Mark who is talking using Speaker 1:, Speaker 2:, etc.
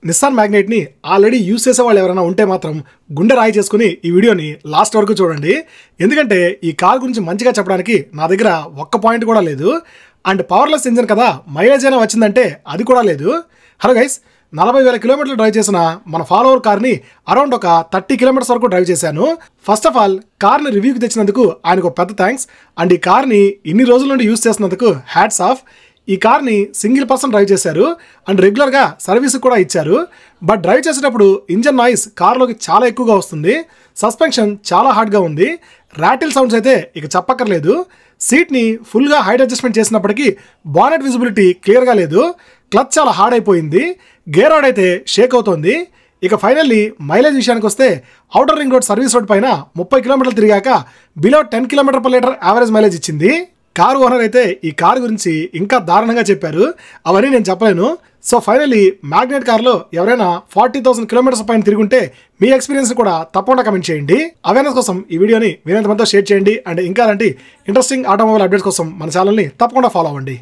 Speaker 1: Nissan మ్యాగ్నైట్ని already use చేసే వాళ్ళు ఎవరైనా ఉంటే మాత్రం గుండె రాయి చేసుకుని ఈ వీడియోని లాస్ట్ వరకు చూడండి. ఎందుకంటే ఈ కార్ గురించి మంచిగా చెప్పడానికి నా దగ్గర ఒక్క పాయింట్ కూడా లేదు. అండ్ పవర్లెస్ ఇంజిన్ కదా, మైలేజ్ అయినా వచ్చిందంటే అది కూడా లేదు. హలో గైస్, 40,000 కిలోమీటర్లు డ్రైవ్ చేసిన మన ఫాలోవర్ కార్ని అరౌండ్ ఒక 30 కిలోమీటర్స్ వరకు డ్రైవ్ చేశాను. ఫస్ట్ ఆఫ్ ఆల్ కార్ని రివ్యూకి తెచ్చినందుకు ఆయనకు పెద్ద థ్యాంక్స్. అండ్ ఈ కార్ని ఇన్ని రోజుల నుండి యూస్ చేసినందుకు హ్యాట్స్ ఆఫ్. ఈ కార్ని సింగిల్ పర్సన్ డ్రైవ్ చేశారు అండ్ రెగ్యులర్గా సర్వీస్ కూడా ఇచ్చారు. బట్ డ్రైవ్ చేసేటప్పుడు ఇంజన్ నాయిస్ కార్లోకి చాలా ఎక్కువగా వస్తుంది. సస్పెన్షన్ చాలా హార్డ్గా ఉంది. ర్యాటిల్ సౌండ్స్ అయితే ఇక చెప్పక్కర్లేదు. సీట్ని ఫుల్గా హైట్ అడ్జస్ట్మెంట్ చేసినప్పటికీ బానెట్ విజిబిలిటీ క్లియర్గా లేదు. క్లచ్ చాలా హార్డ్ అయిపోయింది. గేర్ రాడ్ అయితే షేక్ అవుతోంది. ఇక ఫైనల్లీ మైలేజ్ విషయానికి వస్తే outer ring road service road పైన 30 కిలోమీటర్లు తిరిగాక below 10 kilometre per litre average mileage ఇచ్చింది. కారు ఓనర్ అయితే ఈ కారు గురించి ఇంకా దారుణంగా చెప్పారు. అవన్నీ నేను చెప్పలేను. సో ఫైనల్లీ మ్యాగ్నైట్ కార్లో ఎవరైనా 40,000 కిలోమీటర్స్ పైన తిరుగుంటే మీ ఎక్స్పీరియన్స్ కూడా తప్పకుండా కమెంట్ చేయండి. అవేర్నెస్ కోసం ఈ వీడియోని వీరంతమందితో షేర్ చేయండి. అండ్ ఇంకా అలాంటి ఇంట్రెస్టింగ్ ఆటోమొబైల్ అప్డేట్స్ కోసం మన ఛానల్ని తప్పకుండా ఫాలో అవ్వండి.